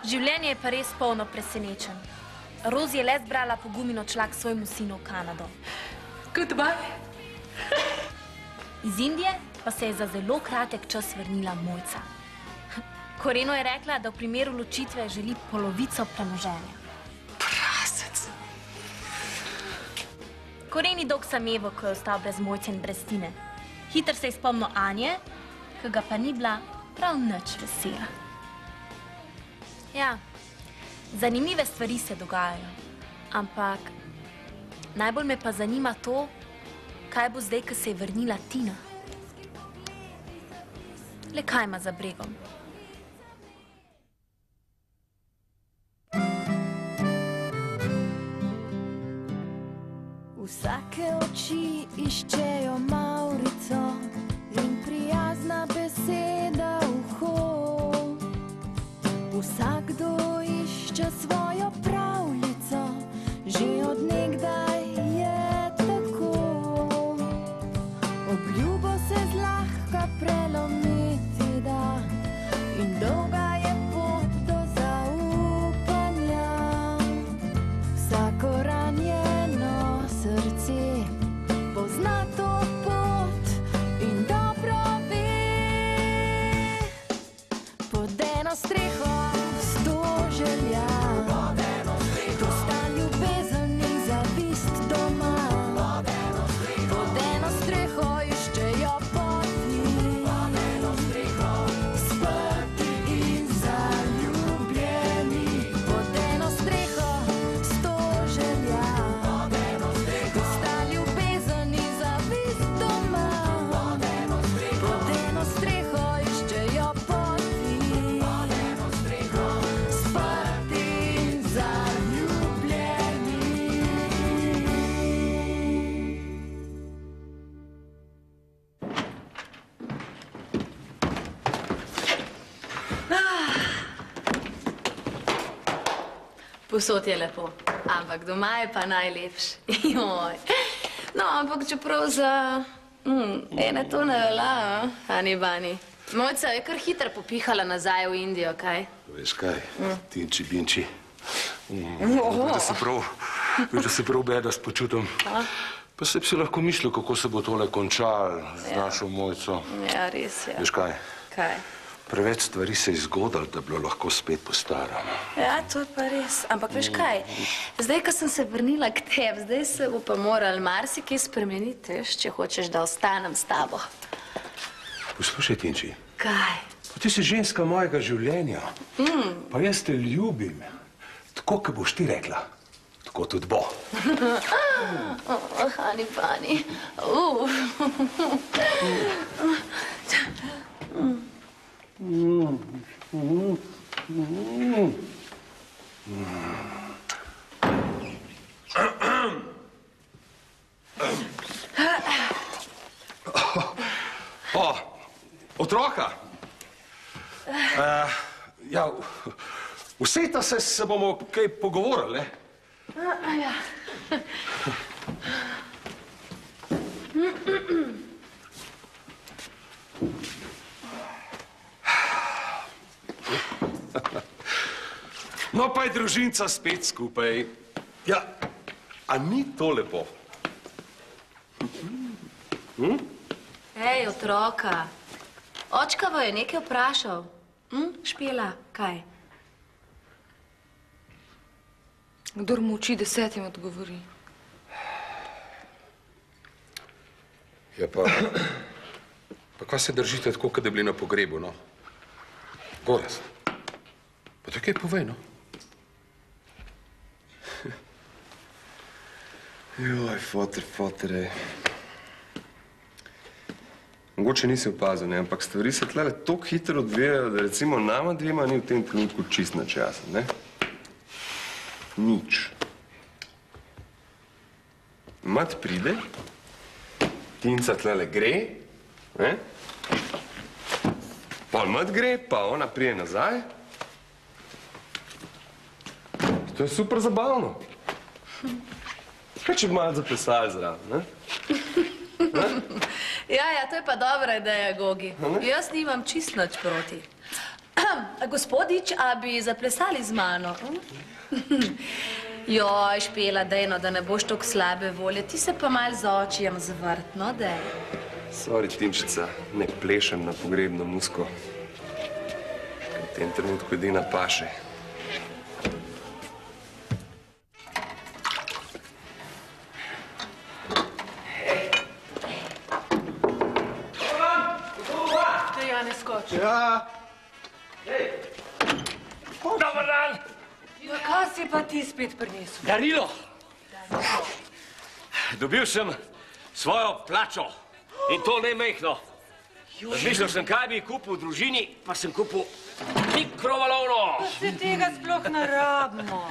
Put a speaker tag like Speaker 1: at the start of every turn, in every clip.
Speaker 1: Življenje je pa res polno presenečen. Rozi je le zbrala pogum in odšla k svojemu sinu v Kanado.
Speaker 2: Goodbye.
Speaker 1: Iz Indije pa se je za zelo kratek čas vrnila Mojca. Korenu je rekla, da v primeru ločitve želi polovico premoženja.
Speaker 2: Prasec.
Speaker 1: Koren ni dolg samevo, ko je ostal brez Mojce in brez Tine. Hitro se je spomnil Anje, ki ga pa ni bila prav nič vesela. Ja, zanimive stvari se dogajajo, ampak najbolj me pa zanima to, kaj bo zdaj, ko se je vrnila Tina. Le kaj ima za bregom?
Speaker 3: Vsake oči iščejo Maurico in prijazna beseda uho. Vsakdo išče svojo pravljico, že od nekdaj je tako. Obljubo se zlahka prelomiti da in dolga je pot do zaupanja. Vsako ranjeno srce pozna to pot in dobro ve. Pod eno streho sto želja, tu sta ljubezen in zavist doma. Pod eno streho iščejo poti, sprti in zaljubljeni. Pod eno streho sto želja, tu sta ljubezen in zavist doma. Pod eno streho iščejo poti, sprti in zaljubljeni.
Speaker 2: Povsod je lepo, ampak doma je pa najlepši. Joj. No, ampak čeprav za ene to ne velja, Ani Bani. Mojca je kar hitro popihala nazaj v Indijo, kaj?
Speaker 4: Veš kaj, Tinči Binči. Da se prav bedast počutim. Pa se bi si lahko mislil, kako se bo tole končalo z našo Mojco.
Speaker 2: Ja, res je.
Speaker 4: Veš kaj?
Speaker 2: Kaj?
Speaker 4: Preveč stvari se je zgodilo, da bi bilo lahko spet po starem.
Speaker 2: Ja, to je pa res. Ampak veš kaj, zdaj, ko sem se vrnila k tebi, zdaj se bo pa moral marsikaj spremeniti, veš, če hočeš, da ostanem s tabo.
Speaker 4: Poslušaj, Tinči.
Speaker 2: Kaj?
Speaker 4: Pa ti si ženska mojega življenja. Pa jaz te ljubim. Tako, kot boš ti rekla. Tako tudi bo.
Speaker 2: Ani Bani.
Speaker 4: Otroka! Ja, usejta se bomo kaj pogovorili, ne?
Speaker 2: Ja.
Speaker 4: No, pa je družinca spet skupaj. Ja, a ni to lepo?
Speaker 2: Hej, otroka. Očkavo je nekaj vprašal. Špela, kaj?
Speaker 5: Kdor muči, 10 odgovori.
Speaker 4: Ja, pa kaj se držite tako, kot da bili na pogrebu, no? Goraz, pa to kaj povej, no?
Speaker 6: Joj, foter, ej. Mogoče nisi opazil, ne, ampak stvari se tlele toliko hitro odvijajo, da recimo nama dvema ni v tem trenutku čist nič jasno, ne? Nič. Mat pride, Tinca tlele gre, ne? Pol mat gre, pa ona prije nazaj. To je super zabavno. Kaj če bi malo zaplesali zraven, ne?
Speaker 2: Ja, to je pa dobra ideja, Gogi. Jaz nimam čist nič proti. gospodič, a bi zaplesali z mano? Joj, Špela, dejno, da ne boš toliko slabe volje. Ti se pa mal z očijem zvrt, no, dej.
Speaker 6: Sorry, Timčica, ne plešem na pogrebno musko. V tem trenutku edina paše.
Speaker 3: Ja,
Speaker 7: Dobar dan!
Speaker 5: Ja, kaj si pa ti spet prinesel?
Speaker 7: Darilo! Dobil sem svojo plačo in to ne mehno. Razmišljal sem, kaj bi kupil v družini, pa sem kupil mikrovalovno.
Speaker 5: Se tega sploh ne rabimo.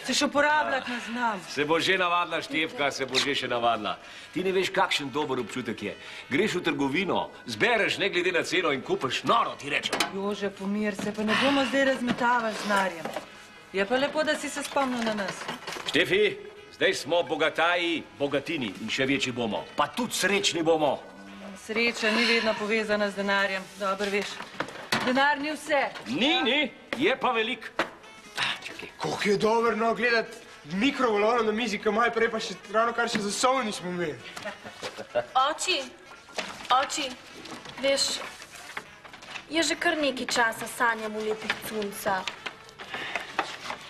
Speaker 5: Se še uporabljati ne znam.
Speaker 7: Se bo že navadila, Štefka, se bo že še navadila. Ti ne veš, kakšen dober občutek je. Greš v trgovino, zbereš ne glede na ceno in kupiš noro, ti rečem.
Speaker 5: Jože, pomir se, pa ne bomo zdaj razmetavali z denarjem. Je pa lepo, da si se spomnil na nas.
Speaker 7: Štefi, zdaj smo bogataji, bogatini in še večji bomo. Pa tudi srečni bomo.
Speaker 5: Sreča ni vedno povezana z denarjem. Dobro veš, denar ni vse.
Speaker 7: Ni, je pa velik.
Speaker 3: koliko je dobro gledati mikrovalovno na mizi, ki malo prej pa še ravno kar še za sol nismo imeli.
Speaker 1: Oči, veš, jaz že kar nekaj časa sanjam v lepih cuncah.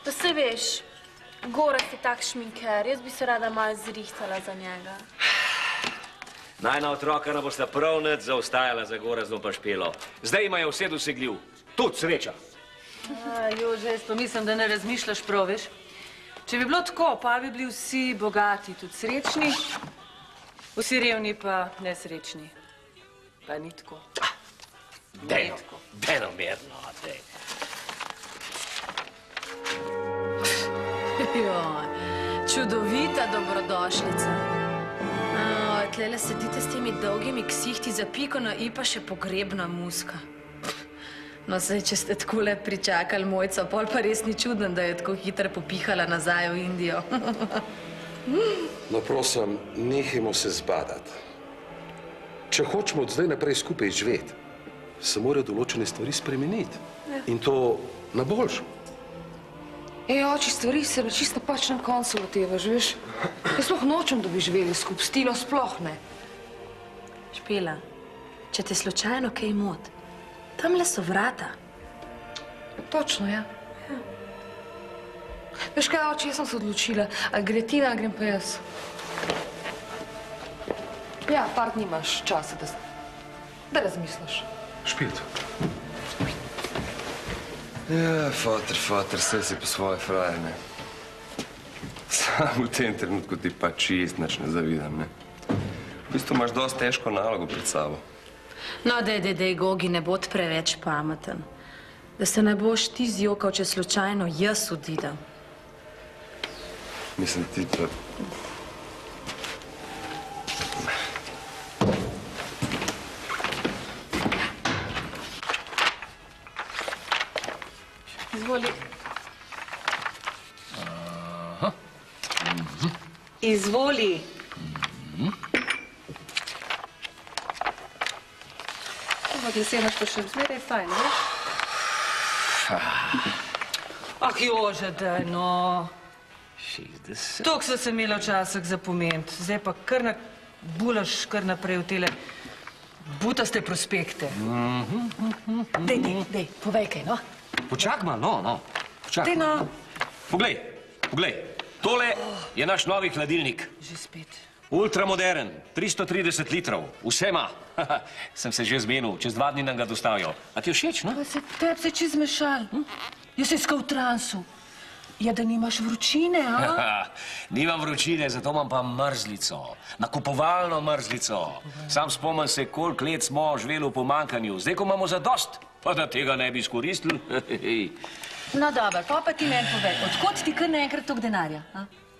Speaker 1: Da se veš, Gorazd je tak šminker, jaz bi se rada malo zrihtala za njega.
Speaker 7: Najna otroka ne bosta prav nič zaostajala za Gorazdom pa Špelo. Zdaj imajo vse dosegljiv. Tudi sreča.
Speaker 5: Jože, jaz pa mislim, da ne razmišljaš prav, veš. Če bi bilo tako, pa bi bili vsi bogati, tudi srečni, vsi revni pa nesrečni. Pa ni tako.
Speaker 7: Denomerno, dej.
Speaker 2: Čudovita dobrodošlica. Tlele sedite s temi dolgimi ksihti za piko na i pa še pogrebna muska. No, saj, če ste takole pričakali Mojco, pol pa res ni čudno, da je tako hitro popihala nazaj v Indijo.
Speaker 4: No, prosim, nehajmo se zbadati. Če hočemo od zdaj naprej skupaj živeti, se morajo določene stvari spremeniti. In to na boljšo.
Speaker 5: Oči, stvari se čisto napačnem koncu lotevaš, veš. Jaz sploh nočem, da bi živeli skupaj, stilo sploh ne.
Speaker 2: Špela, če te slučajno kaj mot, tamle so vrata.
Speaker 5: Točno, ja. Veš kaj, oči, jaz sem se odločila. Ali gre ti, ali grem pa jaz. Ja, par dni imaš časa, da razmisliš.
Speaker 4: Špet.
Speaker 6: Ja, foter, saj si po svoje fraje, ne. Sam v tem trenutku ti pa čist nič ne zavidam, ne. V bistvu imaš dosti težko nalogo pred sabo.
Speaker 2: No, dej, Gogi, ne bod preveč pameten. Da se ne boš ti zjokal, če slučajno jaz odidem.
Speaker 6: Mislim, ti pa...
Speaker 5: Izvoli. Izvoli. Lesenaš pa še zmeraj fajn, veš? Jože, daj, no.
Speaker 7: 60.
Speaker 5: Toliko so se imela včasih zapomeniti, zdaj pa kar bulaš kar naprej v tele butaste prospekte. Dej, povej kaj, no.
Speaker 7: Počak malo, no. Počak.
Speaker 5: Dej, no.
Speaker 7: Poglej. Tole je naš novi hladilnik.
Speaker 5: Že spet.
Speaker 7: Ultramodern, 330 litrov, vse ima. Sem se že zmenil, čez 2 dni nam ga dostavijo. A ti všeč, no?
Speaker 5: Pa se teb se čez mešal. Jaz sem iskal v transu. Ja, da nimaš vročine, a?
Speaker 7: Nimam vročine, zato imam pa mrzlico. Nakupovalno mrzlico. Sam spomnim se, koliko let smo živeli v pomanjkanju. Zdaj, ko imamo zadost, pa da tega ne bi izkoristili.
Speaker 5: No, dobro, pa ti meni povej, odkot ti kar naenkrat toliko denarja?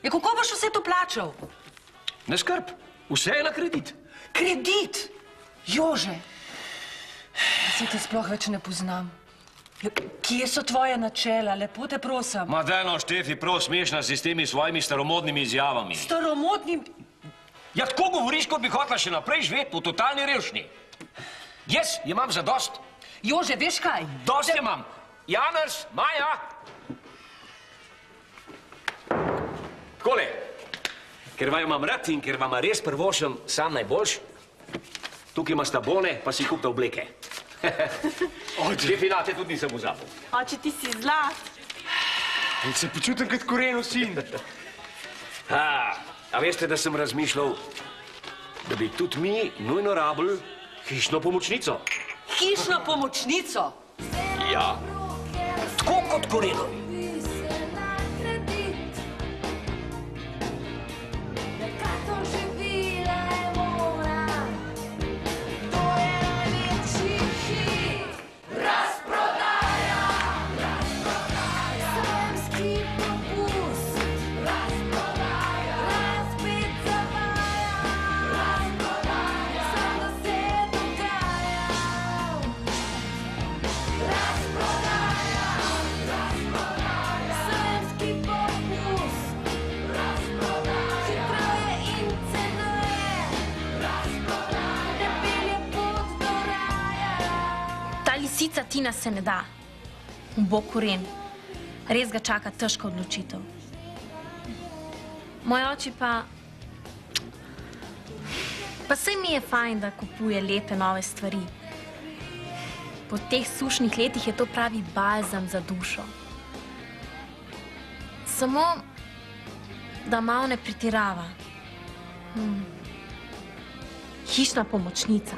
Speaker 5: Ja, kako boš vse to plačal?
Speaker 7: Ne skrb, vse je na kredit.
Speaker 5: Kredit? Jože, se te sploh več ne poznam. Kje so tvoje načela, lepo te prosim?
Speaker 7: Ma dajno, Štefi, prav smešna si s temi svojimi staromodnimi izjavami.
Speaker 5: Staromodnim?
Speaker 7: Ja, tako govoriš, kot bi hotela še naprej živeti v totalni revščini. Jaz imam zadost.
Speaker 5: Jože, veš kaj?
Speaker 7: Dost imam. Janez, Maja! Takole, ker vaju imam rad in ker vama res prvošam sam najboljš, tukaj imasta bone, pa si kupta obleke. Te finate tudi nisem vzabil.
Speaker 1: Oče, ti si zlat.
Speaker 3: In se počutim kot Korenov sin.
Speaker 7: A veste, da sem razmišljal, da bi tudi mi nujno rabili hišno pomočnico.
Speaker 5: Hišno pomočnico?
Speaker 7: Ja, tako kot Korenovi.
Speaker 1: Lisica Tina se ne da. Bo Koren. Res ga čaka težka odločitev. Moj oči pa saj mi je fajn, da kupuje lepe nove stvari. Po teh sušnih letih je to pravi balzam za dušo. Samo, da malo ne pretirava. Hišna pomočnica.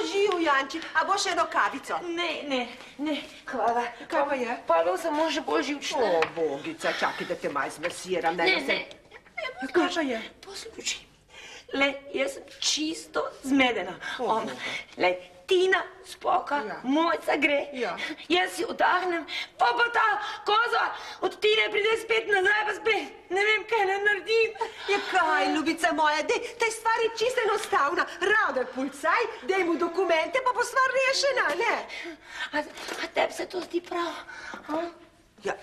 Speaker 8: Živ, Janči, a boš eno kavico?
Speaker 9: Ne, hvala.
Speaker 8: Kaj je?
Speaker 9: Pa samo že bolj živčna.
Speaker 8: O, bogica, čakaj, da te malo zmasiram.
Speaker 9: Ne.
Speaker 8: Kaj je?
Speaker 9: Poslušaj, jaz sem čisto zmedena. Tina spoka, Mojca gre, jaz si odahnem, pa ta koza od Tine pride spet nazaj, pa spet ne vem, kaj ne naredim.
Speaker 8: Ja, kaj, ljubica moja, tej stvar je čisto enostavna. Rade policaj, daj mu dokumente, pa bo stvar rešena, ne?
Speaker 9: A tebi se to zdi prav?
Speaker 8: Ja,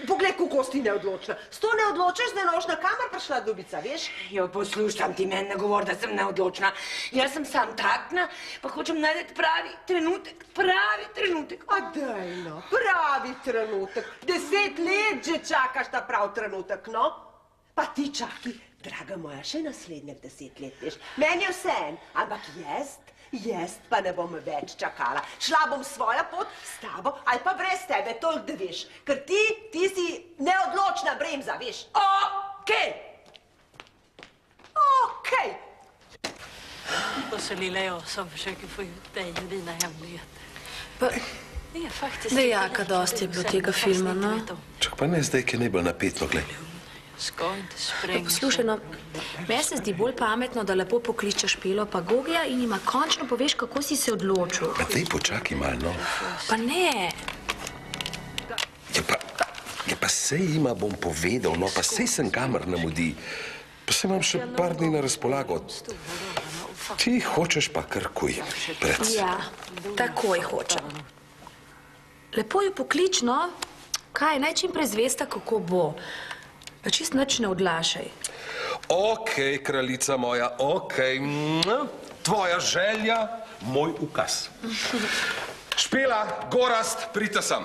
Speaker 8: poglej, kako si ti neodločna. S to neodločaš, ne noš na kamer prišla, ljubica, veš?
Speaker 9: Jo, poslušam, ti meni ne govor, da sem neodločna. Jaz sem sam takna, pa hočem najti pravi trenutek.
Speaker 8: A daj, no, pravi trenutek. 10 let že čakaš ta prav trenutek, no? Pa ti čaki, draga moja, še naslednjih 10 let, veš? Meni je vseeno, ampak jaz pa ne bom več čakala. Šla bom svojo pot s tabo ali pa brez tebe, toliko da veš. Ker ti si neodločna bremza, veš? Okej.
Speaker 5: Och så lilla jag som försöker få ut dig och dina hemligheter. Det är faktiskt...
Speaker 2: Da jaka dosti je bilo tega filma, no?
Speaker 4: Čak pa ne zdaj, ki je najbolj napetno, gled.
Speaker 5: Ska inte spränga.
Speaker 2: Poslušaj, no, meni se zdi bolj pametno, da lepo pokličeš Pelo pa Gogija in jima končno poveš, kako si se odločil.
Speaker 4: Pa daj počakaj malo, no.
Speaker 2: Pa ne.
Speaker 4: Ja, pa sej jima bom povedal, no, pa sej sem kamer namudi. Pa se imam še par dni na razpolago. Ti hočeš pa kar kuj.
Speaker 2: Ja, takoj hočem. Lepo jo poklič, no. Kaj, naj čim prej zvesta, kako bo. Pa čist nič ne odlašaj.
Speaker 4: Okej, kraljica moja, okej. Tvoja želja, moj ukaz. Špela, Gorazd, pridite sem.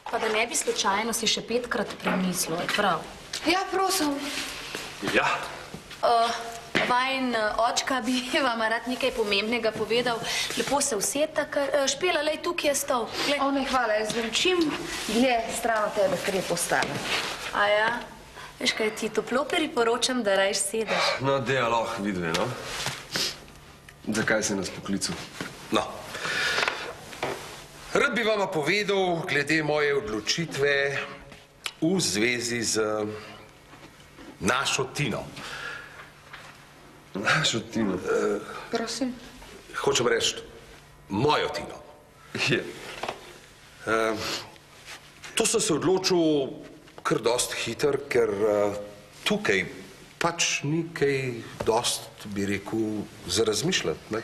Speaker 2: Pa da ne bi slučajno si še 5-krat premislil, je prav. Ja, prosim.
Speaker 4: Ja.
Speaker 2: Vajn očka bi vama rad nekaj pomembnega povedal. Lepo se useta, ker Špela, lej, tukaj je stol.
Speaker 9: O, ne, hvala, jaz vem, čim dlje stran od tebe, ker je postala.
Speaker 2: A ja? Veš kaj, ti toplo priporočam, da rajš sedeš.
Speaker 6: No, deja lahko vidve, no. Zakaj si nas poklical?
Speaker 4: No. Rad bi vama povedal glede moje odločitve v zvezi z našo Tino.
Speaker 6: Našo Tino?
Speaker 9: Prosim.
Speaker 4: Hočem reči, mojo Tino.
Speaker 6: Je.
Speaker 4: To sem se odločil kar dost hiter, ker tukaj pač ni kaj dost, bi rekel, za razmišljati, ne?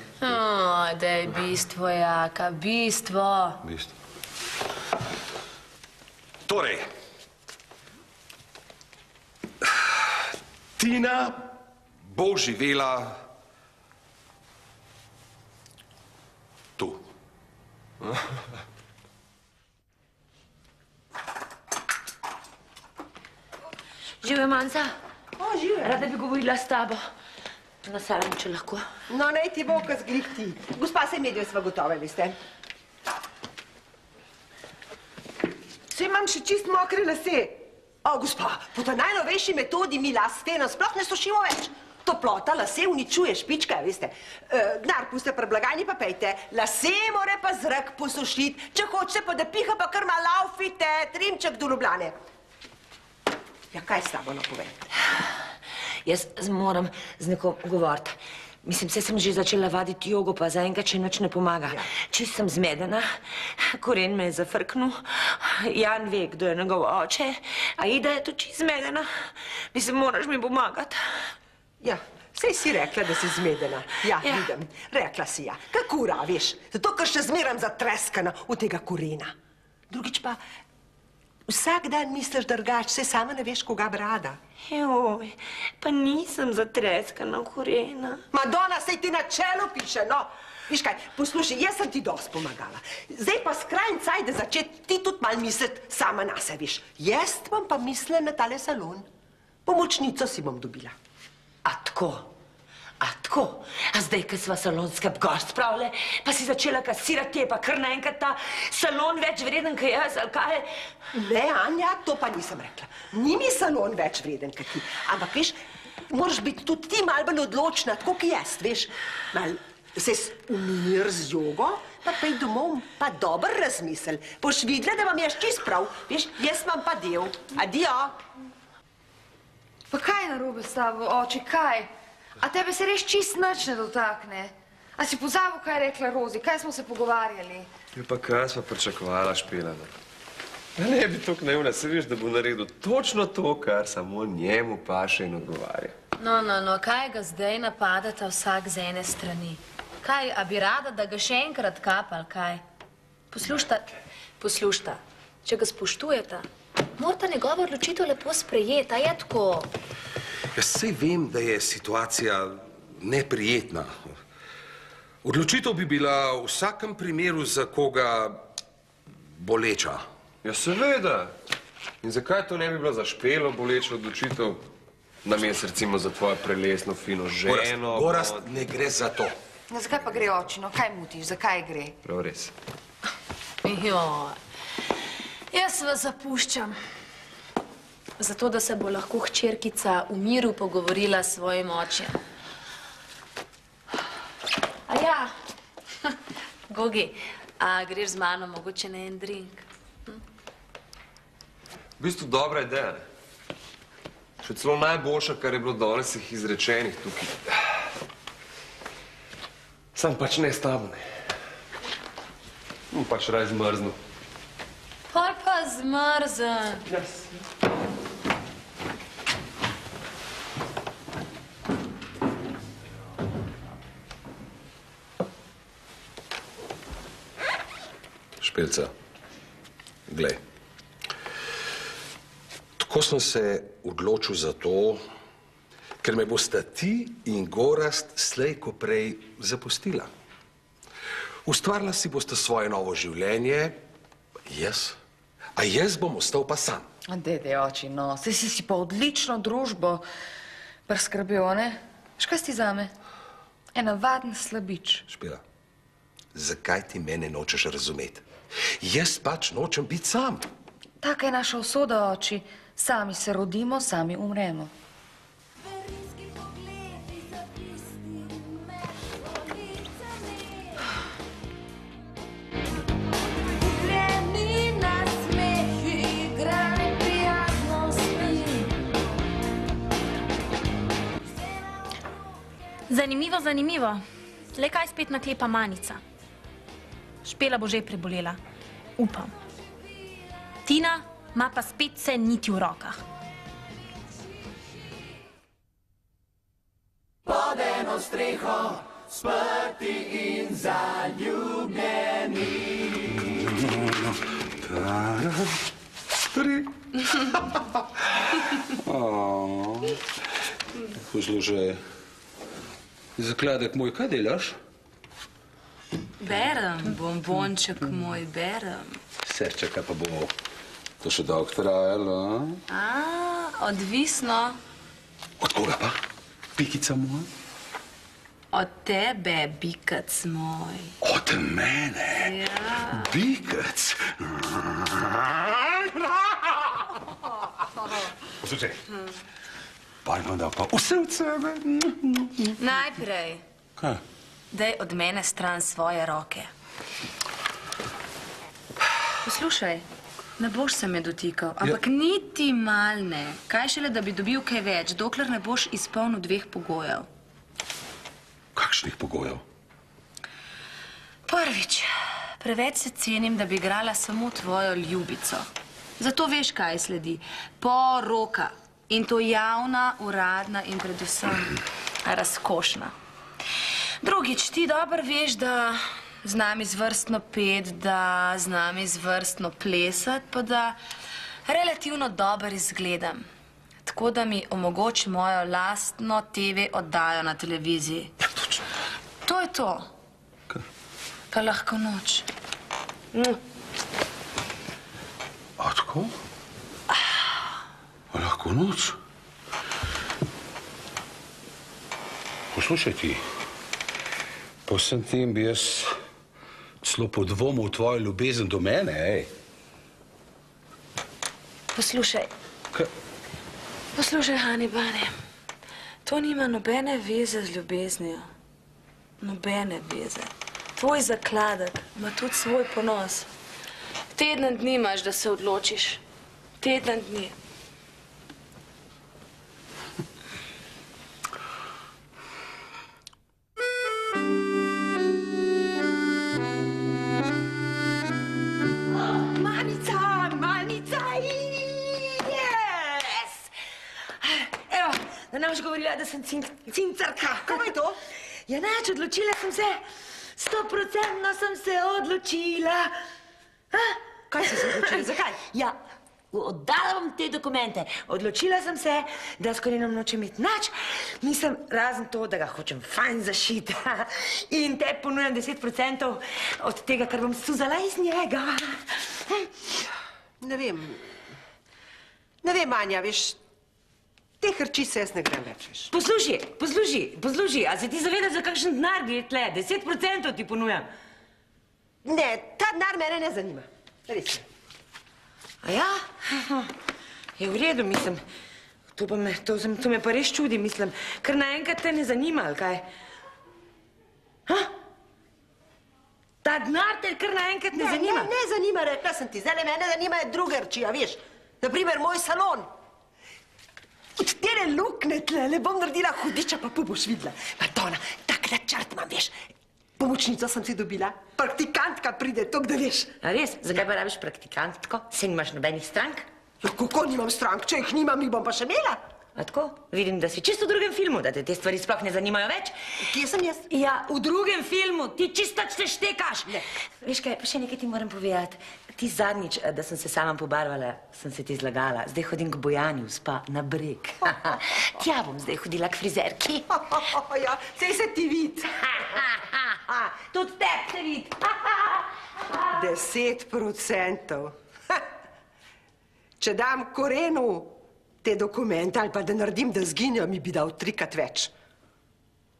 Speaker 2: Daj, bistvo, Jaka, bistvo.
Speaker 4: Torej, Tina bo živela tu.
Speaker 9: Žive, Manca.
Speaker 8: O, žive.
Speaker 9: Rada bi govorila s tabo. Na salem, če lahko.
Speaker 8: No, naj ti bo, kas glih ti. Gospa, se medijo sva gotove, veste. Če imam še čist mokre lase. O, gospa, po ta najnovejši metodi mi las feno sploh ne sušimo več. Toplota lase uničuje špička, veste. Gnar puste pri blagajni pa pejte. Lase more pa zrak posušiti. Če hočete pa da piha, pa kar malo laufite. Trimček do Ljubljane. Ja, kaj s tabo napovedati?
Speaker 9: Jaz moram z nekom govoriti. Mislim, saj sem že začela vaditi jogo, pa zaenkrat še nič ne pomaga. Čist sem zmedena, Koren me je zafrknil, Jan ve, kdo je njegov oče, Aida je tudi čist zmedena. Mislim, moraš mi pomagati.
Speaker 8: Ja, saj si rekla, da si zmedena. Ja, vidim, rekla si ja. Kakura, veš, zato ker še zmeram zatreskana v tega Korena. Drugič pa, vsak dan misliš drugač, saj sama ne veš, koga brada.
Speaker 9: Joj, pa nisem zatreskana, Korena.
Speaker 8: Madonna, saj ti na čelu piše, no. Viš kaj, poslušaj, jaz sem ti dosti pomagala. Zdaj pa skrajn cajt, da začeti ti tudi malo misliti sama na se, viš. Jaz bom pa mislila na tale salon. Pomočnico si bom dobila.
Speaker 9: A tako? A tako? A zdaj, ko sva salonske gor spravile, pa si začela kasirati, pa kar naenkrat ta salon več vreden, kot jaz, ali kaj?
Speaker 8: Ne, Anja, to pa nisem rekla. Ni mi salon več vreden, kot ti. Ampak, veš, moraš biti tudi ti malo bolj odločna, tako kot jaz, veš. Mal se umir z jogo, pa pej domov, pa dober razmisel. Boš videla, da vam jaz čist prav. Veš, jaz imam pa del. Adijo.
Speaker 10: Pa kaj je narobe s tabo, oči, kaj? A tebe se res čist nič ne dotakne? A si pozabil, kaj je rekla Rozi? Kaj smo se pogovarjali?
Speaker 6: Ja, pa kaj sva pričakovala, Špela? Ja, ne bi toliko naivna, se veš, da bo naredil točno to, kar samo njemu paše in odgovarja.
Speaker 1: No, kaj ga zdaj napadata vsak z ene strani? Kaj, a bi rada, da ga še enkrat kapal, kaj? Poslušta, če ga spoštujeta, morata njegovo odločitev lepo sprejeti, a je tako?
Speaker 4: Jaz sej vem, da je situacija neprijetna. Odločitev bi bila v vsakem primeru za koga boleča.
Speaker 6: Ja, seveda. In zakaj to ne bi bila za Špelo boleča odločitev? Namesto recimo za tvojo prelesno, fino ženo.
Speaker 4: Gorazd, ne gre za to.
Speaker 10: No, zakaj pa gre, oči? No, kaj mutiš? Zakaj gre?
Speaker 6: Prav res.
Speaker 1: Joj, jaz vas zapuščam. Zato, da se bo lahko hčerkica v miru pogovorila s svojim očem. A ja, Gogi, a greš z mano mogoče na en drink?
Speaker 6: V bistvu dobra ideja, ne? Še celo najboljša, kar je bilo danes jih izrečenih tukaj. Sam pač ne s tabo, ne. Bom pač raj zmrznil.
Speaker 1: Pol pa zmrzen.
Speaker 4: Špelca, glej. Tako sem se odločil za to, ker me bosta ti in Gorazd slej ko prej zapustila. Ustvarila si bosta svoje novo življenje, a jaz bom ostal pa sam.
Speaker 10: Dede, oči, no, saj si pa odlično družbo priskrbel, ne? Škaj si zame? En navaden slabič.
Speaker 4: Špela, zakaj ti mene nočeš razumeti? Jaz pač nočem biti sam.
Speaker 10: Taka je naša usoda, oči. Sami se rodimo, sami umremo.
Speaker 1: Zanimivo. Le kaj spet naklepa Manica? Špela bo že prebolela. Upam. Tina ima pa spet vse niti v rokah.
Speaker 11: Pod eno streho, sprti in zaljubljeni.
Speaker 4: Poslušaj, Zakladek moj, kaj delaš?
Speaker 2: Berem, bombonček moj, berem.
Speaker 4: Serčeka pa bo to še dolgo trajalo, a?
Speaker 2: Odvisno.
Speaker 4: Od koga pa? Pikica moj?
Speaker 2: Od tebe, bikac moj.
Speaker 4: Od mene?
Speaker 2: Ja.
Speaker 4: Bikac? Poslušaj, pojmo da pa vse od sebe.
Speaker 2: Najprej.
Speaker 4: Kaj?
Speaker 2: Daj od mene stran svoje roke. Poslušaj, ne boš se me dotikal, ampak niti mal ne. Kaj šele, da bi dobil kaj več, dokler ne boš izpolnil 2 pogojev.
Speaker 4: Kakšnih pogojev?
Speaker 2: Prvič, preveč se cenim, da bi igrala samo tvojo ljubico. Zato veš, kaj sledi. Poroka. In to javna, uradna in predvsem razkošna. Drugič, ti dobro veš, da znam izvrstno pet, da znam izvrstno plesati, pa da relativno dobro izgledam. Tako da mi omogoči mojo lastno TV oddajo na televiziji. To je to. Pa lahko noč.
Speaker 4: A tako? Lahko noč? Poslušaj ti, po vsem tem bi jaz celo podvomil v tvojo ljubezen do mene, ej.
Speaker 2: Poslušaj.
Speaker 4: Kaj?
Speaker 2: Poslušaj, Hanibane, to nima nobene veze z ljubeznijo. Nobene veze. Tvoj zakladek ima tudi svoj ponos. Teden dni imaš, da se odločiš. Teden dni.
Speaker 9: Da ne boš govorila, da sem cincarka. Kako je to? Ja, neč, odločila sem se. 100% sem se odločila. Kaj si se odločila? Zakaj? Ja, oddala bom te dokumente. Odločila sem se, da s Korenom nočem imeti nič. Mislim, razen to, da ga hočem fajn zašiti. In te ponujam 10% od tega, kar bom suzala iz njega.
Speaker 8: Ne vem. Ne vem, Anja, veš, te hrči se jaz ne grem več, veš.
Speaker 9: Posluši. A se ti zavedaš, za kakšen denar gre tle? 10% ti ponujam.
Speaker 8: Ne, ta denar mene ne zanima. Res ne.
Speaker 9: A ja? Je v redu, mislim. To me pa res čudi, mislim. Ker naenkrat te ne zanima, ali kaj? Ta denar te kar naenkrat ne zanima?
Speaker 8: Ne zanima, rekla sem ti. Zdaj mene zanimajo druge reči, a veš. Naprimer, moj salon. Od tele lukne tle bom naredila hudiča, pa boš videla. Madonna, tak načrt imam, veš. Pomočnico sem si dobila. Praktikantka pride, tok da veš.
Speaker 9: A res? Zakaj pa rabiš praktikantko? Saj nimaš nobenih strank?
Speaker 8: Ja, kako nimam strank? Če jih nimam, jih bom pa še imela.
Speaker 9: A tako? Vidim, da si čisto v drugem filmu, da te te stvari sploh ne zanimajo več.
Speaker 8: Kje sem jaz?
Speaker 9: Ja, v drugem filmu. Ti čisto se štekaš. Ne. Veš kaj, pa še nekaj ti moram povedati. Ti zadnjič, da sem se sama pobarvala, sem se ti zlagala. Zdaj hodim k Bojanju, spa na breg. Tja bom zdaj hodila k frizerki.
Speaker 8: Ja, sej se ti vid.
Speaker 9: Tudi teb se vid.
Speaker 8: 10%. Če dam Korenu te dokumente ali pa da naredim, da zginjo, mi bi dal 3-krat več.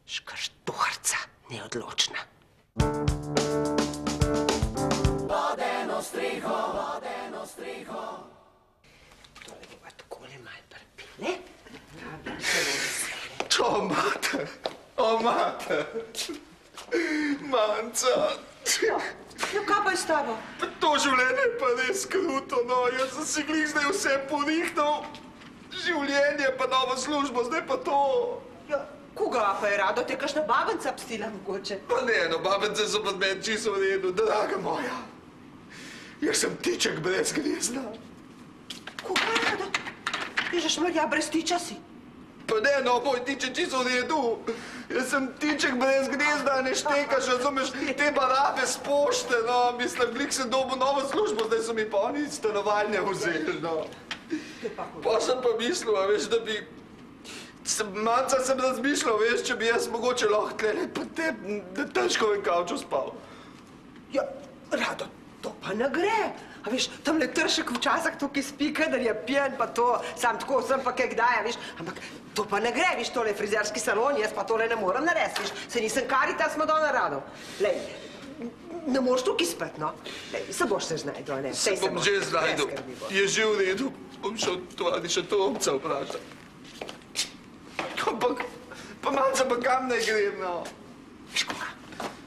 Speaker 8: Škrštuharca, neodločna.
Speaker 11: Vodeno streho.
Speaker 8: Tole bova takole malo prpile.
Speaker 6: O, mater. Manca.
Speaker 8: No, kaj pa je s tabo?
Speaker 6: To življenje je pa res kruto, no. Jaz sem si glih zdaj vse porihtal. Življenje pa novo službo, zdaj pa to.
Speaker 8: Ja, koga pa je rado? Te kakšna babenca pstila mogoče?
Speaker 6: Pa ne, no, babence so pa meni čisto v redu, draga moja. Jaz sem tiček brez gnezda.
Speaker 8: Koga je rado? Ježeš Marja, brez tiča si.
Speaker 6: Pa ne, no, moj tiček čisto v redu. Jaz sem tiček brez gnezda, ne štekaš, razumeš, te barabe s pošte, no. Mislim, glih sem dobil novo službo, zdaj so mi pa oni stanovalne vzeli, no. Pa sem pa mislil, a veš, da bi Malce sem razmišljal, veš, če bi jaz mogoče lahko tlele pa te na težkovem kavču spal.
Speaker 8: Ja, Rado, to pa ne gre. A veš, tamle Tršek včasih tukaj spi, kadar je pijan, pa to, sam tako sem pa kaj kdaj, veš, ampak to pa ne gre, veš, tole frizerski salon, jaz pa tole ne moram narediti, veš, se nisem Karitas Madonna Rado. Lej, ne moreš tukaj spet, no? Lej, se boš se znajdel, ne?
Speaker 6: Se bom že znajdel. Je že v redu. Bom šel tudi še to ovca vprašati. Ampak, pa malce pa kam ne grem, no?
Speaker 8: Veš koga?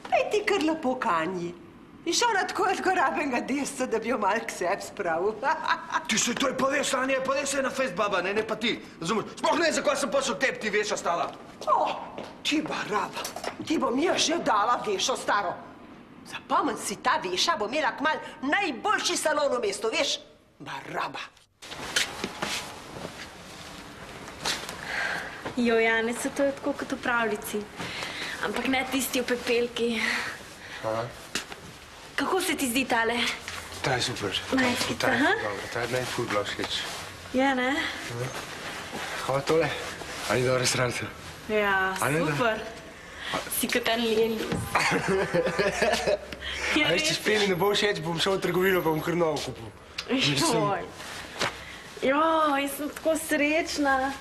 Speaker 8: Pej ti kar lepo kanji. In šel na tako rabenega desca, da bi jo mal k sebi spravil.
Speaker 6: Ti se to je pa res, Anja, pa res je na fejst baba, ne pa ti. Razumeš? Sploh ne, zakaj sem počel tebi, ti veš, ostala.
Speaker 8: O, ti baraba, ti bom jaz že dala vešo staro. Zapomni si, ta veša bo imela kmal najboljši salon v mestu, veš? Baraba.
Speaker 1: Jo, Janez, to je tako kot v pravljici. Ampak ne tisti v pepelki. Kako se ti zdi tale?
Speaker 3: Ta je super.
Speaker 1: Majskica, ha?
Speaker 3: Ta je meni ful bila všeč.
Speaker 1: Ja, ne?
Speaker 3: Hvala tole. Ali je dobro sranje?
Speaker 1: Ja, super. Si kot en ljeljus.
Speaker 3: A veš, če speli ne bo všeč, bom šel v trgovino, pa bom kar novo kupil.
Speaker 1: Joj. Joj, sem tako srečna.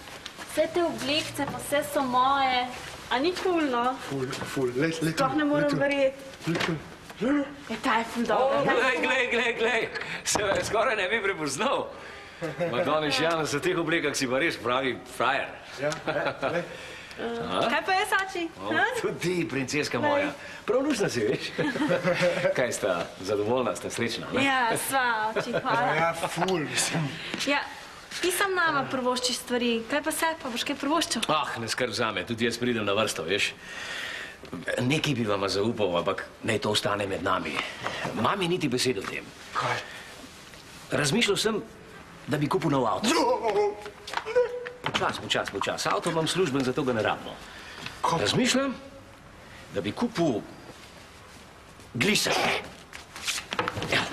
Speaker 1: Vse te oblekce, pa vse so moje. A ni ful, no?
Speaker 3: Ful.
Speaker 1: Sploh ne moram verjeti. Je ta je ful dobro.
Speaker 7: Glej, se me skoraj ne bi prepoznal. Madoniš Janez, v teh oblekah si pa res pravi frajer.
Speaker 3: Ja, glej.
Speaker 1: Kaj pa je, Sači?
Speaker 7: Tudi ti, princeska moja. Prav lušna si, veš? Kaj sta, zadovoljna, sta srečna, ne?
Speaker 1: Ja, sva, oči, hvala.
Speaker 3: Ja, ful, mislim.
Speaker 1: Ja, ti sam nama prvoščiš stvari. Kaj pa se, pa boš kaj prvoščil?
Speaker 7: Ah, ne skrb zame, tudi jaz pridem na vrsto, veš? Nekaj bi vama zaupal, ampak naj to ostane med nami. Mami niti besed o tem.
Speaker 3: Kaj?
Speaker 7: Razmišljal sem, da bi kupil nov avto. Počas. Avto imam služben, zato ga ne rabimo. Razmišljam, da bi kupil gliser. Ja.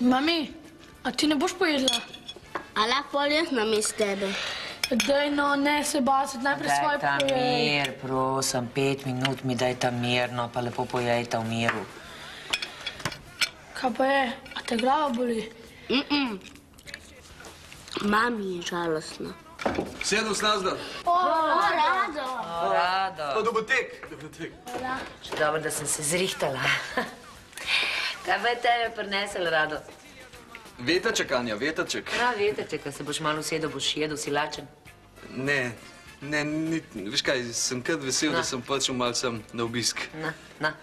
Speaker 12: Mami, a ti ne boš pojedla?
Speaker 13: A lahko jaz namesto tebe?
Speaker 12: Daj no, ne se basiti, najprej svoje pojej.
Speaker 9: Daj ta mir, prosim, 5 minut mi daj ta mirno, pa lepo pojejta v miru.
Speaker 12: Kaj pa je? A te glava boli?
Speaker 13: Mami je žalostna.
Speaker 6: Sedem snazdar.
Speaker 13: Rado.
Speaker 9: Rado.
Speaker 6: Pa dobotek.
Speaker 9: Dobro, da sem se zrihtala. Kaj pa je tebe prinesel, Rado?
Speaker 6: Vetrček, Anja, vetrček.
Speaker 9: Vetrček, se boš malo usedel, boš jedel, si lačen.
Speaker 6: Ne, veš kaj, sem kar vesel, da sem prišel malo sem na obisk.
Speaker 9: Na,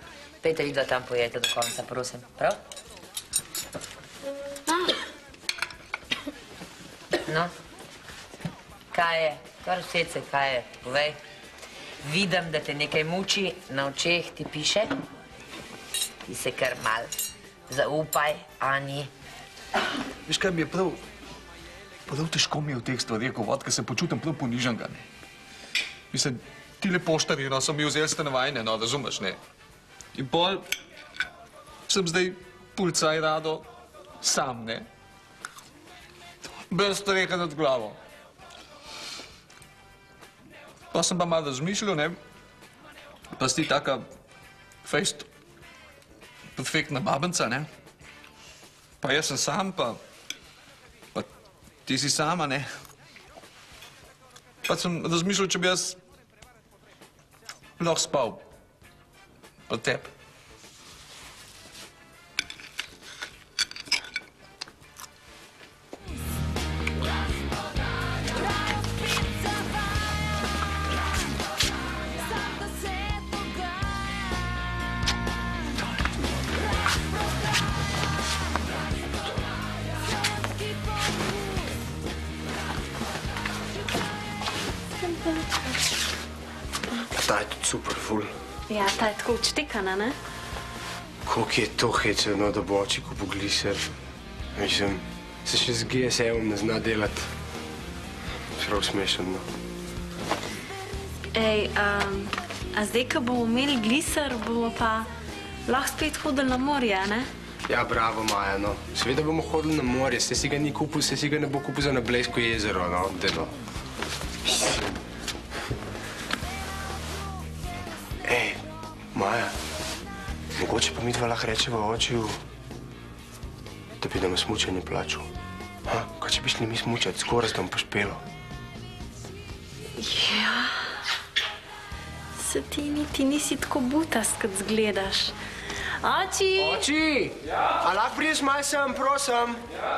Speaker 9: pejte vidva tam pojete do konca, prosim, prav? No, kaj je? Kar vsece, kaj je? Povej. Vidim, da te nekaj muči, na očeh ti piše. Ti se kar mal zaupaj, Ani.
Speaker 6: Veš kaj, mi je prav težko mi je v teh stvarih govoriti, ker se počutim prav ponižanega, ne. Mislim, tile poštarji, no, so mi vzeli stanovanje, no, razumeš, ne. In pol sem zdaj pulcaj Rado sam, ne. Brez strehe nad glavo. Pa sem pa malo razmišljal, ne. Pa si ti taka fejst perfektna babenca, ne. Pa jaz sem sam, pa ti si sama, ne. Pa sem razmišljal, če bi jaz lahko spal pri tebi.
Speaker 3: Ta je tudi super, ful.
Speaker 1: Ja, ta je tako odštekana, ne?
Speaker 3: Koliko je to heceno, da bo oči kupil gliser. Mislim, se še z GSM-om ne zna delati. prav smešen, no.
Speaker 1: Ej, a zdaj, ko bomo imeli gliser, bomo pa lahko spet hodili na morje, ne?
Speaker 3: Ja, bravo, Maja, no. Seveda bomo hodili na morje, saj si ga ni kupil, saj si ga ne bo kupil za na Blejsko jezero, no, delo. Ej, Maja, mogoče pa midva lahko rečeva očiju, da bi nam smučanje plačal. Kaj če bi šli mi smučati z Gorazdom pa Špelo?
Speaker 1: Ja, se ti niti nisi tako butast, kot zgledaš. Oči!
Speaker 3: Oči! Ja? A lahko prideš malo sem, prosim?
Speaker 7: Ja.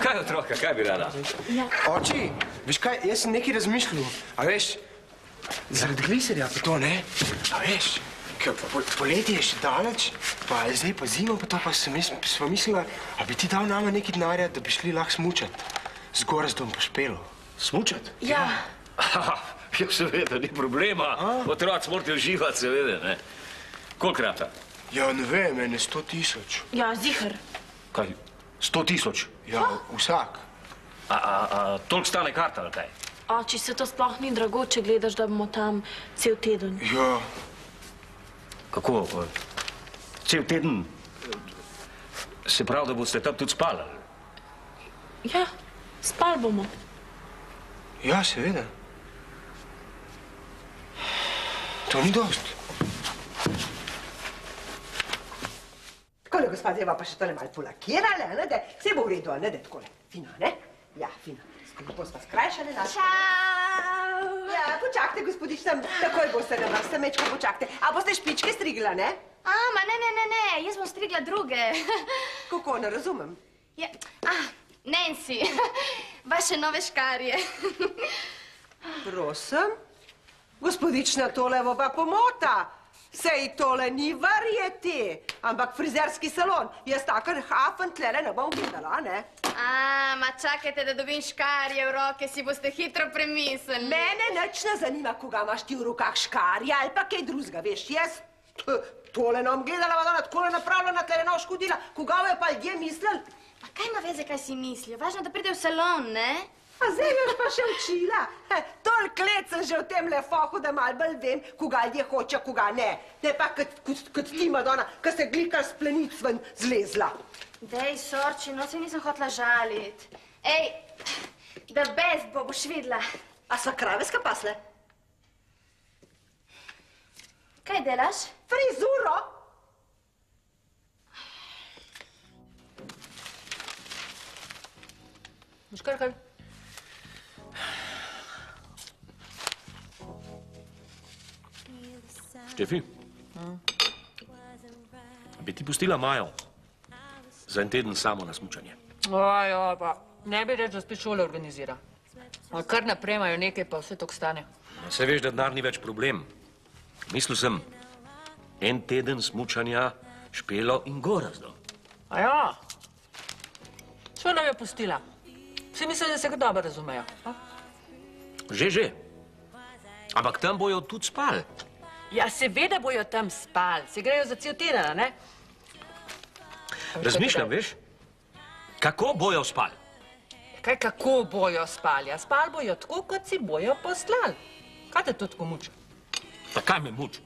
Speaker 7: Kaj otroka, kaj bi rada?
Speaker 1: Ja.
Speaker 3: Oči, veš kaj, jaz sem nekaj razmišljal, a veš, zaradi gliserja pa to, ne? A veš, poletje je še daleč, pa zdaj pa zima, pa to pa sva mislila, a bi ti dal nama nekaj denarja, da bi šli lahko smučat z Gorazdom pa Špelo.
Speaker 7: Smučat?
Speaker 1: Ja.
Speaker 7: Ja, seveda, ni problema. Otroci morate uživati, seveda, ne. Kolikrat?
Speaker 3: Ja, ne vem, ene 100 000.
Speaker 1: Ja, ziher.
Speaker 7: Kaj, 100 000?
Speaker 3: Ja, vsak.
Speaker 7: A toliko stane karta, ali kaj?
Speaker 1: Oči, se to sploh ni drago, če gledaš, da bomo tam cel teden.
Speaker 3: Ja.
Speaker 7: Kako? Cel teden? Se pravi, da boste tam tudi spali?
Speaker 1: Ja, spali bomo.
Speaker 3: Ja, seveda. To ni dost. Takole, gospa, zdaj pa še tole malo polakirale, ne, da vse bo v redu, ne, da takole. Fino, ne? Ja, fino. Lepo sva skrajšali. Čau! Ja, počakajte, gospodična, takoj boste na vrste, mečko počakajte. A boste špičke strigla, ne?
Speaker 10: Ma ne, jaz bom strigla druge.
Speaker 8: Kako, ne razumem?
Speaker 10: Ja, Nancy, vaše nove škarje.
Speaker 8: Prosim? Gospodična, tole bo pa pomota. Sej tole ni verjeti, ampak frizerski salon. Jaz takar hafen tlele ne bom gledala, ne?
Speaker 10: Ma čakajte, da dobim škarje v roke, si boste hitro premislili.
Speaker 8: Mene nič ne zanima, koga imaš ti v rokah škarje ali pa kaj drugega, veš, jaz tole ne bom gledala, Madonna, takole napravljena, tlele ne boš hodila. Koga bojo pa ljudje mislili?
Speaker 10: Pa kaj ima veze, kaj si mislijo? Važno, da pride v salon, ne?
Speaker 8: A zdaj boš pa še učila. Toliko let sem že v tem lefohu, da malo bolj vem, koga ljudje hoče, koga ne. Ne pa kot ti, Madonna, ki se glikar s plenic ven zlezla.
Speaker 10: Dej, sorči, no se nisem hotela žalit. Ej, da best bo, boš videla.
Speaker 8: A sva kraveska pasle?
Speaker 10: Kaj delaš?
Speaker 8: Frizuro.
Speaker 5: Boš kar kaj?
Speaker 7: Štefi, bi ti pustila Majo za en teden samo na smučanje?
Speaker 5: Ja, pa ne bi reč, da spet šole organizira. Kar napremajo nekaj, pa vse to stane.
Speaker 7: Se veš, da denar ni več problem. Mislil sem, en teden smučanja, Špelo in Gorazdo.
Speaker 5: A ja, čo nam je pustila? Vsi mislijo, da se ga dobro razumejo.
Speaker 7: Že. Ampak tam bojo tudi spali.
Speaker 5: Ja, seveda bojo tam spali. Se grejo za cel teden, ne?
Speaker 7: Razmišljam, veš, kako bojo spali.
Speaker 5: Kaj, kako bojo spali? A spali bojo tako, kot si bojo poslali. Kaj te to tako muči?
Speaker 7: Pa kaj me muči?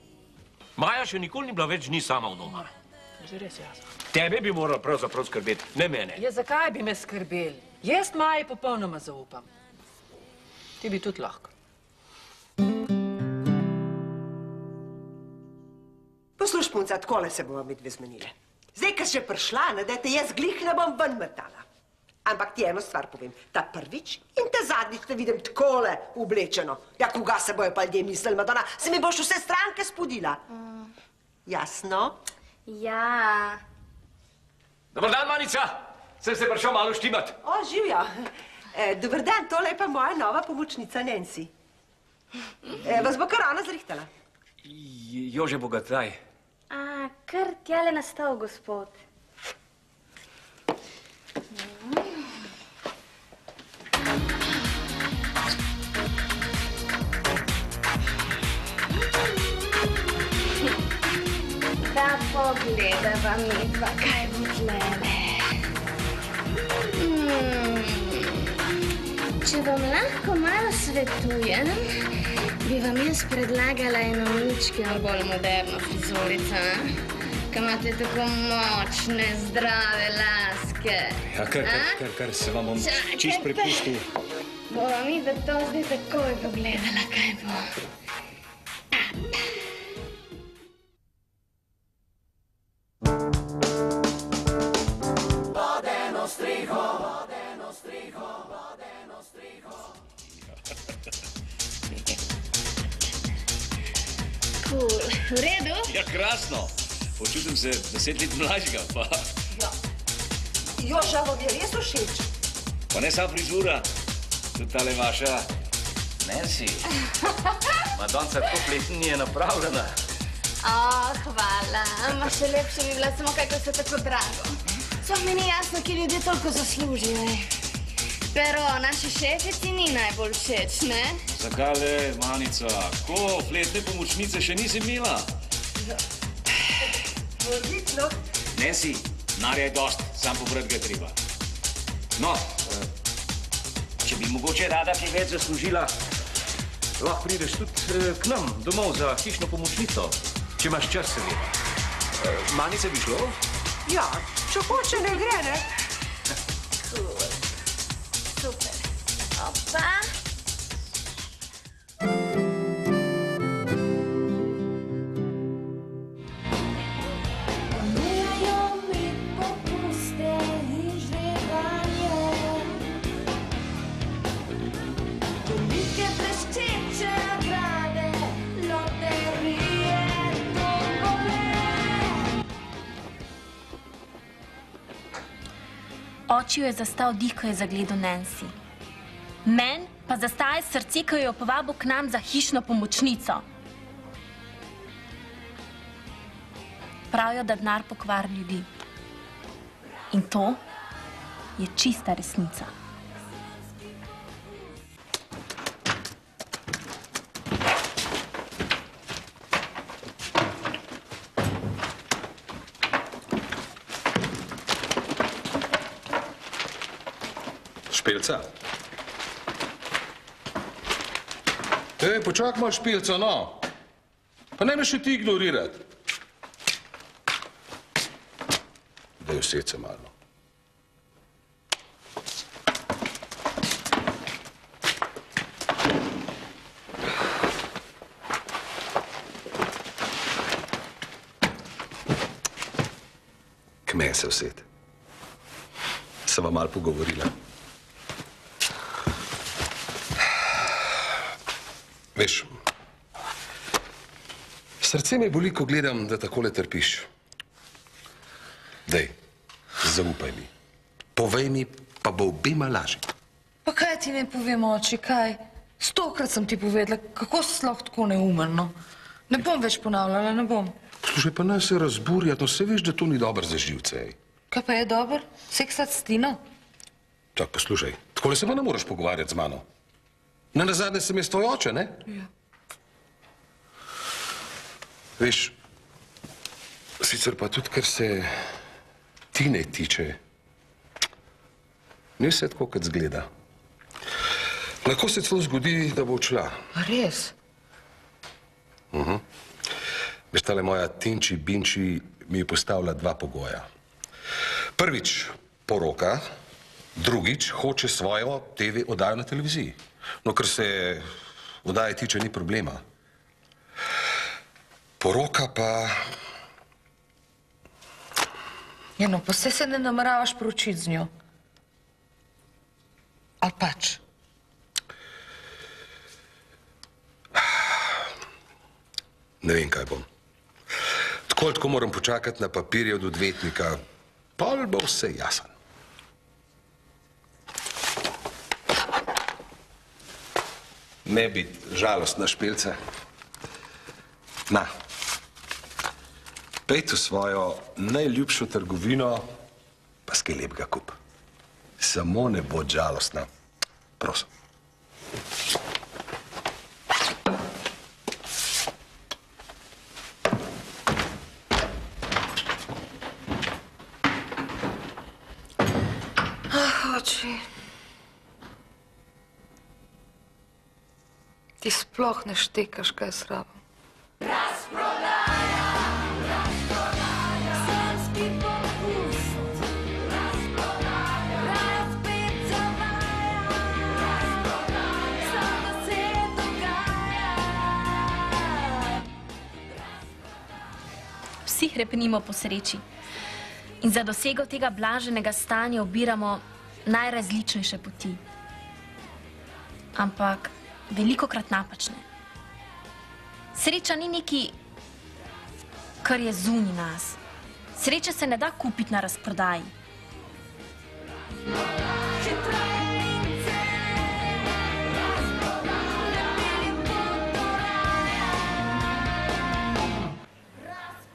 Speaker 7: Maja še nikoli ni bila več dni sama v doma.
Speaker 5: Že res jasno.
Speaker 7: Tebe bi moral pravzaprav skrbeti, ne mene.
Speaker 5: Ja, zakaj bi me skrbeli? Jaz Maji popolnoma zaupam. Ti bi tudi lahko.
Speaker 8: Posluš, punca, takole se bomo midve zmenile. Zdaj, ko si že prišla, ne, da te jaz glih ne bom ven metala. Ampak ti eno stvar povem. Ta prvič in ta zadnjič te vidim takole oblečeno. Ja, koga se bojo pa ljudje mislili, Madonna? Se mi boš vse stranke spodila. Jasno?
Speaker 10: Ja.
Speaker 7: Dobar dan, Manica. Sem se prišel malo štimat.
Speaker 8: O, živjo. Dobar dan, tole je pa moja nova pomočnica Nancy. Vas bo kar ona zrihtala.
Speaker 7: Jože Bogataj.
Speaker 10: Kar tjale na stol, gospod. Da pogledava midva, kaj bo tlele.
Speaker 13: Če vam lahko malo svetujem, bi vam jaz predlagala eno mičkeno bolj moderno frizurico, ki imate tako močne, zdrave laske.
Speaker 14: Ja, kar se vam bom čist prepustil.
Speaker 13: Bova mi da to zdaj takoj pogledala, kaj bo. V redu?
Speaker 14: Ja, krasno. Počutim se 10 let mlajšega, pa...
Speaker 8: Joža, vam je res všeč?
Speaker 14: Pa ne samo frizura, tudi tale vaša Nancy. Madonca tako pleten je napravljena.
Speaker 13: Hvala. Ma še lepše bi bila samo kaj, ko se tako drago. Sploh mi ni jasno, ki ljudje toliko zaslužijo. Pero naši šefici ni najbolj všeč, ne?
Speaker 14: Zakaj le, Manica? Ko fletne pomočnice še nisi imela?
Speaker 8: Odlično.
Speaker 14: Nancy, narja je dost, sam pobrati ga je treba. No, če bi mogoče rada kaj več zaslužila, lahko prideš tudi k nam domov za hišno pomočnico, če imaš čas, seveda. Manice bi šlo?
Speaker 8: Ja, če hoče ne gre, ne?
Speaker 13: Super. Opa. Ponujajo mi popuste in žrebanje. Velike bleščeče nagrade, loterije, tombole.
Speaker 1: Oči jo je zastal dih, ko je zagledal Nancy. Men pa zastaje srce, ko jo je povabil k nam za hišno pomočnico. Pravijo, da denar pokvari ljudi. In to je čista resnica.
Speaker 4: Špilca. Počakaj malo, Špilca, no. Pa ne me še ti ignorirati. Daj used se malo. K meni se used. Se vam malo pogovorila. Veš, srce me boli, ko gledam, da takole trpiš. Dej, zaupaj mi. Povej mi, pa bo obema lažje.
Speaker 10: Pa kaj ti ne povem, oči, kaj? 100-krat sem ti povedala, kako si lahko tako neumen, no. Ne bom več ponavljala, ne bom.
Speaker 4: Slušaj, pa naj se razburjati, no se veš, da to ni dobro za živce, ej.
Speaker 10: Kaj pa je dober? Seksati s Tino?
Speaker 4: Čak, poslušaj, takole se pa ne moreš pogovarjati z mano. Nazadnje sem jaz tvoj oče, ne?
Speaker 10: Ja.
Speaker 4: Veš, sicer pa tudi, kar se Tine tiče, ni vse tako, kot zgleda. Lahko se celo zgodi, da bo odšla.
Speaker 10: A res?
Speaker 4: Veš, tale moja Tinči Binči mi je postavila 2 pogoja. Prvič, poroka, drugič, hoče svojo TV oddajo na televiziji. No, ker se oddaje tiče, ni problema. Poroka pa...
Speaker 10: Ja, no, pa se ne nameravaš poročiti z njo. Ali pač?
Speaker 4: Ne vem, kaj bom. Tako moram počakati na papirje od odvetnika, pol bo vse jasen. Ne biti žalostna, Špilce. Na, pejte v svojo najljubšo trgovino, pa skaj lepega kup. Samo ne bod žalostna. Prosim.
Speaker 10: Oči. Ti sploh ne štekaš, kaj s rabo.
Speaker 1: Vsi hrepenimo po sreči in za dosego tega blaženega stanja obiramo najrazličnejše poti. Ampak velikokrat napačne. Sreča ni nekaj, kar je zunaj nas. Sreče se ne da kupiti na razprodaji.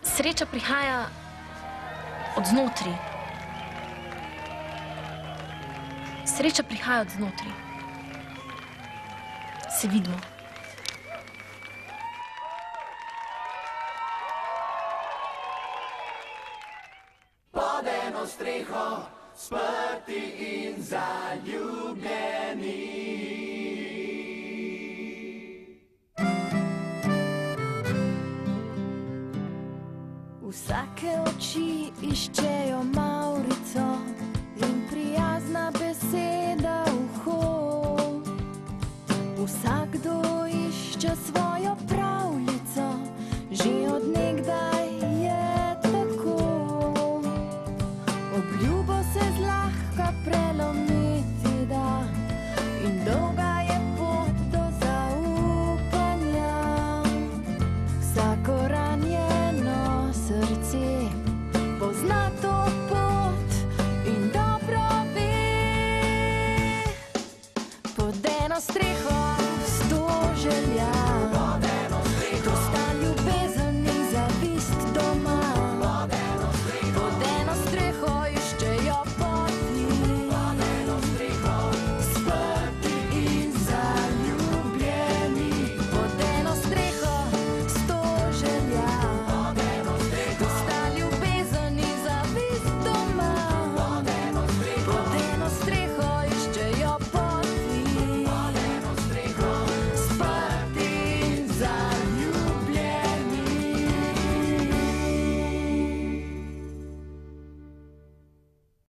Speaker 1: Sreča prihaja od znotri. Sreča prihaja od znotri. Se vidimo.
Speaker 11: Pod eno streho, sprti in zaljubljeni.
Speaker 15: Vsake oči iščejo Maurico in prijazna beseda uho. Vsakdo išče svojo pravljico, že od nekdaj je tako. Obljubo se zlahka prelomiti da in dolga je pot do zaupanja. Vsako ranjeno srce pozna to pot in dobro ve. Pod eno streho 100 želja.